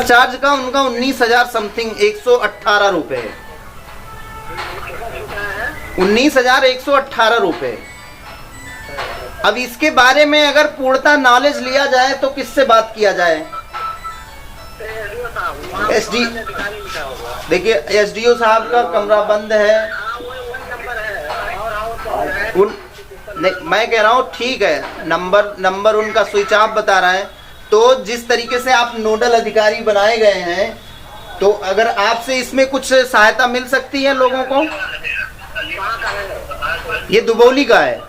Charge का उनका 19,000 something 118 रुपए है। 19,118 रुपए। अब इसके बारे में अगर पूर्णतः नॉलेज लिया जाए तो किससे बात किया जाए? एसडी देखिए, एसडीओ साहब का कमरा बंद है। नहीं, मैं कह रहा हूँ ठीक है, नंबर उनका स्विच ऑफ बता रहा है। तो जिस तरीके से आप नोडल अधिकारी बनाए गए हैं, तो अगर आपसे इसमें कुछ सहायता मिल सकती है लोगों को। ये दुबौली का है।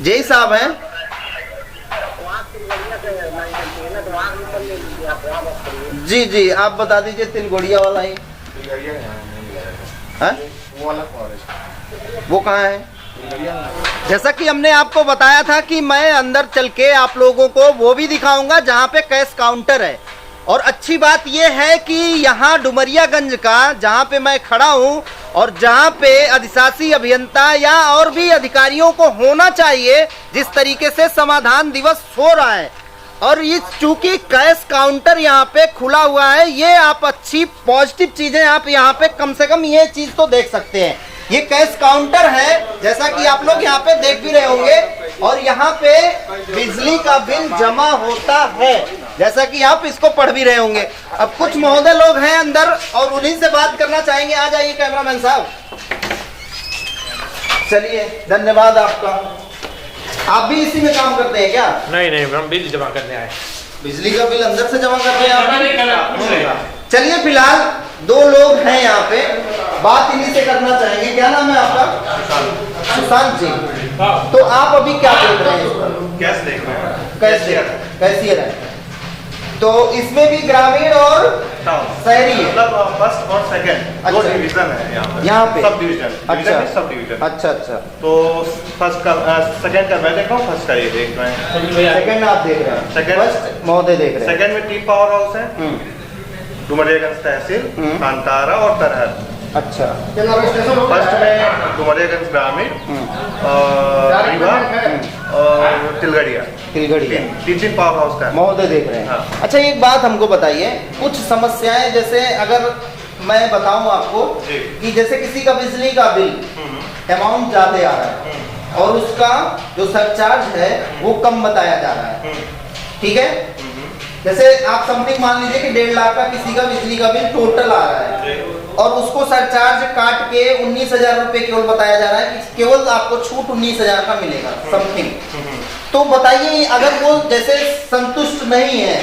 जय साहब हैं। जी जी, आप बता दीजिए। तिलगोड़िया वाला ही है? वो कहाँ है? जैसा कि हमने आपको बताया था कि मैं अंदर चल के आप लोगों को वो भी दिखाऊंगा जहाँ पे कैश काउंटर है। और अच्छी बात यह है कि यहाँ डुमरियागंज का जहाँ पे मैं खड़ा हूँ और जहाँ पे अधिशासी अभियंता या और भी अधिकारियों को होना चाहिए, जिस तरीके से समाधान दिवस हो रहा है, और ये चूंकि कैश काउंटर यहाँ पे खुला हुआ है, ये आप अच्छी पॉजिटिव चीजें आप यहाँ पे कम से कम ये चीज तो देख सकते हैं। ये कैश काउंटर है, जैसा कि आप लोग यहाँ पे देख भी रहे होंगे, और यहाँ पे बिजली का बिल जमा होता है, जैसा कि आप इसको पढ़ भी रहे होंगे। अब कुछ महोदय लोग हैं अंदर और उन्हीं से बात करना चाहेंगे। आ जाइए कैमरामैन साहब। चलिए, धन्यवाद आपका। आप भी इसी में काम करते हैं क्या? नहीं, हम बिल जमा करने आए। बिजली का बिल अंदर से जमा करते हैं आप? चलिए, फिलहाल 2 लोग हैं यहाँ पे, बात इन्हीं से करना चाहेंगे। क्या नाम है आपका? सुशांत जी। तो आप अभी क्या देख रहे हैं? कैश देख रहे हैं। कैशियर है। तो इसमें भी ग्रामीण और शहरी है, मतलब फर्स्ट और सेकंड दो डिवीजन है यहाँ पे। Sub division. अच्छा, सब डिवीजन। अच्छा। तो फर्स्ट का सेकंड का मैं देख रहा हूँ, फर्स्ट का ये देख रहे हैं। सेकंड आप देख रहे हैं? सेकंड महोदय देख रहे हैं। सेकंड में टी पावर हाउस है, डुमरियागंज तहसील, कांतारा और तरहर। अच्छा। फर्स्ट में डुमरियागंज ग्रामीण और तिलगड़िया तीन पावर हाउस का महोदय देख रहे हैं। हाँ। अच्छा, एक बात हमको बताइए, कुछ समस्याएं जैसे अगर मैं बताऊं आपको कि जैसे किसी का बिजली का बिल अमाउंट ज्यादा आ रहा है और उसका जो सरचार्ज है वो कम बताया जा रहा है, ठीक है? जैसे आप समथिंग मान लीजिए कि 1.5 लाख का किसी का बिजली का बिल टोटल आ रहा है और उसको सरचार्ज काट के 19,000 रुपए केवल बताया जा रहा है कि केवल आपको छूट 19,000 का मिलेगा समथिंग। तो बताइए, अगर वो जैसे संतुष्ट नहीं है,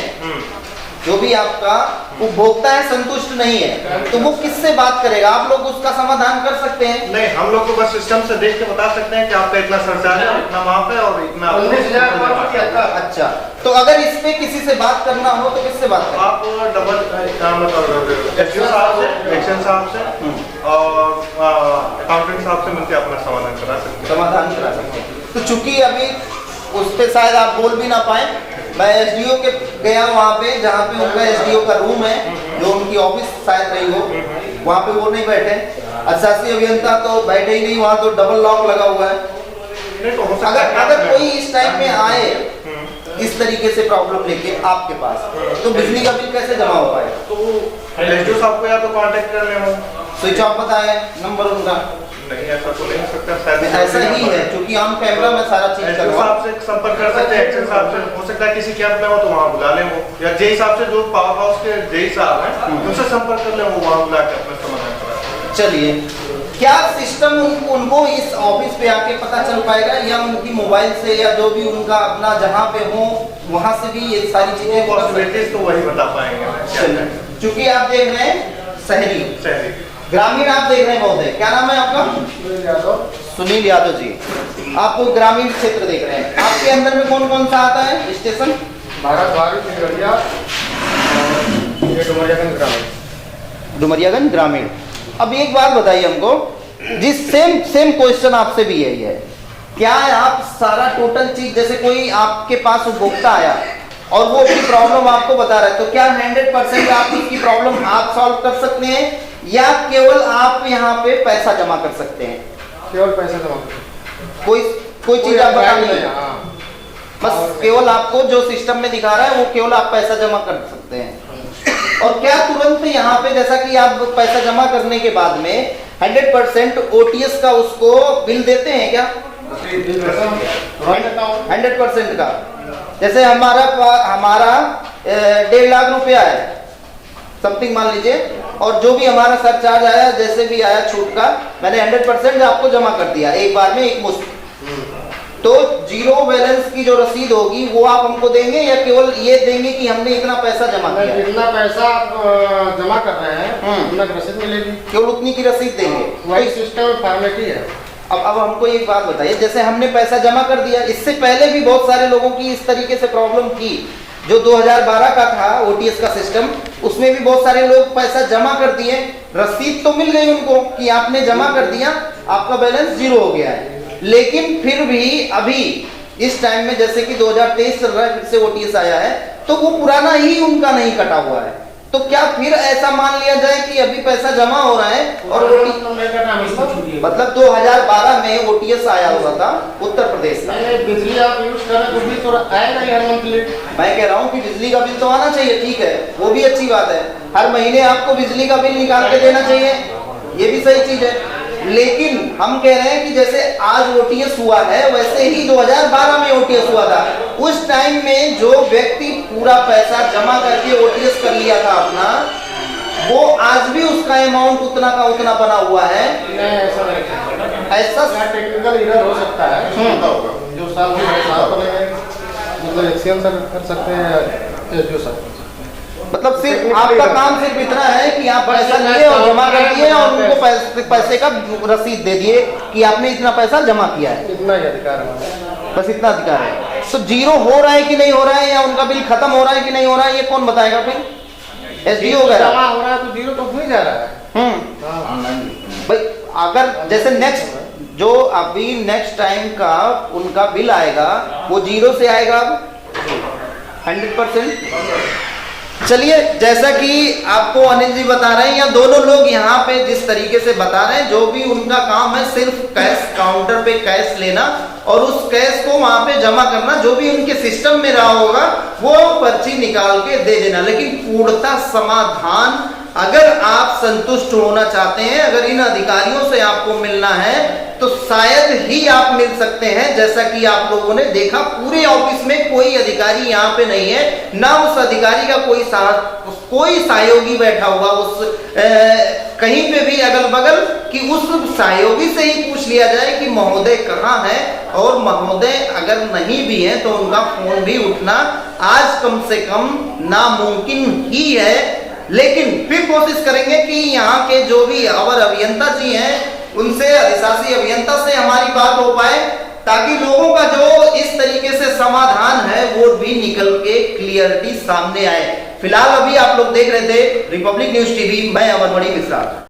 जो भी आपका उपभोक्ता है संतुष्ट नहीं है, तो वो किससे बात करेगा? आप लोग उसका समाधान कर सकते हैं? नहीं, हम लोग को बस सिस्टम से देख के बता सकते हैं कि आपका इतना सरचार्ज है, इतना माफ है और इतना 19,000। अच्छा, तो अगर इस पे किसी से बात करना हो तो किससे बात करें? आप डबल एसडीओ साहब से, एक्शन साहब से और अकाउंटेंट साहब से मिलकर अपना समाधान करा सकते हैं। तो चूंकि अभी उस पे शायद आप बोल भी ना पाए, मैं एसडीओ के गया वहाँ पे जहाँ पे उनका एसडीओ का रूम है, जो उनकी ऑफिस शायद रही हो, वहाँ पे वो नहीं बैठे। अधिशासी अभियंता तो बैठे ही नहीं, वहाँ तो डबल लॉक लगा हुआ है। अगर कोई इस टाइम में आए इस तरीके से प्रॉब्लम लेके आपके पास, तो बिजली का बिल कैसे जमा हो पाए? तो एसडीओ साहब को या तो कांटेक्ट कर लेना। स्विच ऑफ बताए नंबर उनका? नहीं, ऐसा तो नहीं हो सकता। ऐसा ही है, क्योंकि हम कैमरा में सारा चीज एसडीओ साहब से संपर्क कर सकते हैं, एक्शन साहब से। हो सकता है किसी कैंप में हो तो वहाँ बुला लें वो, या जेई साहब से, जो पावर हाउस के जेई साहब हैं, उनसे संपर्क कर लें, वो वहाँ बुला के अपना समाधान करा। चलिए, क्या सिस्टम उनको इस ऑफिस पे आके पता चल पाएगा या उनकी मोबाइल से या जो भी उनका अपना जहाँ पे हो वहाँ से भी ये सारी चीजें पॉसिबिलिटीज तो वही बता पाएंगे। क्योंकि आप देख रहे हैं शहरी, ग्रामीण आप देख रहे हैं महोदय। क्या नाम है आपका? सुनील यादव जी। आप ग्रामीण क्षेत्र देख रहे हैं। आपके अंदर में कौन कौन सा आता है स्टेशन? डुमरियागंज ग्रामीण। अब एक बात बताइए हमको, जिस सेम क्वेश्चन आपसे भी यही है, क्या आप सारा टोटल चीज, जैसे कोई आपके पास उपभोक्ता आया और वो अपनी प्रॉब्लम आपको बता रहा है, तो क्या 100% आप उसकी प्रॉब्लम आप सॉल्व कर सकते हैं या केवल आप यहाँ पे पैसा जमा कर सकते हैं? केवल पैसा जमा कर, कोई चीज आप बता नहीं। बस केवल आपको जो सिस्टम में दिखा रहा है वो केवल आप पैसा जमा कर सकते हैं। और क्या तुरंत यहाँ पे जैसा कि आप पैसा जमा करने के बाद में 100% OTS का उसको बिल देते हैं क्या? 100% का। जैसे हमारा 1.5 लाख रुपया है समथिंग मान लीजिए, और जो भी हमारा सरचार्ज आया जैसे भी आया छूट का, मैंने 100% आपको जमा कर दिया एक बार में एक मुश्त। तो जीरो बैलेंस की जो रसीद होगी वो आप हमको देंगे या केवल ये देंगे कि हमने इतना पैसा जमा किया? जितना पैसा आप जमा कर रहे हैं उतना की रसीद मिलेगी, केवल उतनी की रसीद देंगे। वही सिस्टम फॉर्मेलिटी है। अब हमको एक बात बताइए, जैसे हमने पैसा जमा कर दिया, इससे पहले भी बहुत सारे लोगों की इस तरीके से प्रॉब्लम की। जो 2012 का था OTS का सिस्टम, उसमें भी बहुत सारे लोग पैसा जमा कर दिए, रसीद तो मिल गई उनको कि आपने जमा कर दिया, आपका बैलेंस जीरो हो गया है। लेकिन फिर भी अभी इस टाइम में जैसे कि 2023 चल रहा है, फिर से OTS आया है, तो वो पुराना ही उनका नहीं कटा हुआ है। तो क्या फिर ऐसा मान लिया जाए कि अभी पैसा जमा हो रहा है और मतलब 2012 में OTS आया हुआ था उत्तर प्रदेश का? बिजली आप यूज करें तो भी तो आएगा ही हर मंथली। मैं कह रहा हूँ कि बिजली का बिल तो आना चाहिए, ठीक है, वो भी अच्छी बात है। हर महीने आपको बिजली का बिल निकाल के देना चाहिए, ये भी सही चीज है। लेकिन हम कह रहे हैं कि जैसे आज OTS हुआ है वैसे ही 2012 में OTS हुआ था। उस टाइम में जो व्यक्ति पूरा पैसा जमा करके OTS कर लिया था अपना, वो आज भी उसका अमाउंट उतना का उतना बना हुआ है। ऐसा टेक्निकल एरर हो सकता है जो साल मतलब एक्सचेंज कर सकते हैं। मतलब सिर्फ आपका काम सिर्फ इतना है कि आप पैसा लिए और जमा कर दिए और उनको पैसे का रसीद दे दिए कि आपने इतना पैसा जमा किया है, इतना ही अधिकार है, बस इतना अधिकार है। तो जीरो हो रहा है कि नहीं हो रहा है, या उनका बिल खत्म हो रहा है कि नहीं हो रहा है, ये कौन बताएगा? फिर SDO वगैरह जमा हो रहा है तो जीरो तो हो ही जा रहा है। भाई अगर जैसे नेक्स्ट जो अभी नेक्स्ट टाइम का उनका बिल आएगा वो जीरो से आएगा 100%। चलिए, जैसा कि आपको अनिल जी बता रहे हैं या दोनों लोग यहाँ पे जिस तरीके से बता रहे हैं, जो भी उनका काम है सिर्फ कैश काउंटर पे कैश लेना और उस कैश को वहां पे जमा करना, जो भी उनके सिस्टम में रहा होगा वो पर्ची निकाल के दे देना। लेकिन पूर्णतः समाधान अगर आप संतुष्ट होना चाहते हैं, अगर इन अधिकारियों से आपको मिलना है तो शायद ही आप मिल सकते हैं। जैसा कि आप लोगों ने देखा पूरे ऑफिस में कोई अधिकारी यहाँ पे नहीं है, ना उस अधिकारी का कोई सहयोगी बैठा हुआ उस कहीं पे भी अगल बगल, कि उस सहयोगी से ही पूछ लिया जाए कि महोदय कहाँ है, और महोदय अगर नहीं भी है तो उनका फोन भी उठना आज कम से कम नामुमकिन ही है। लेकिन फिर कोशिश करेंगे कि यहाँ के जो भी अवर अभियंता जी हैं उनसे, अधिशासी अभियंता से हमारी बात हो पाए, ताकि लोगों का जो इस तरीके से समाधान है वो भी निकल के क्लियरिटी सामने आए। फिलहाल अभी आप लोग देख रहे थे रिपब्लिक न्यूज टीवी, मैं अमरमणि मिश्रा।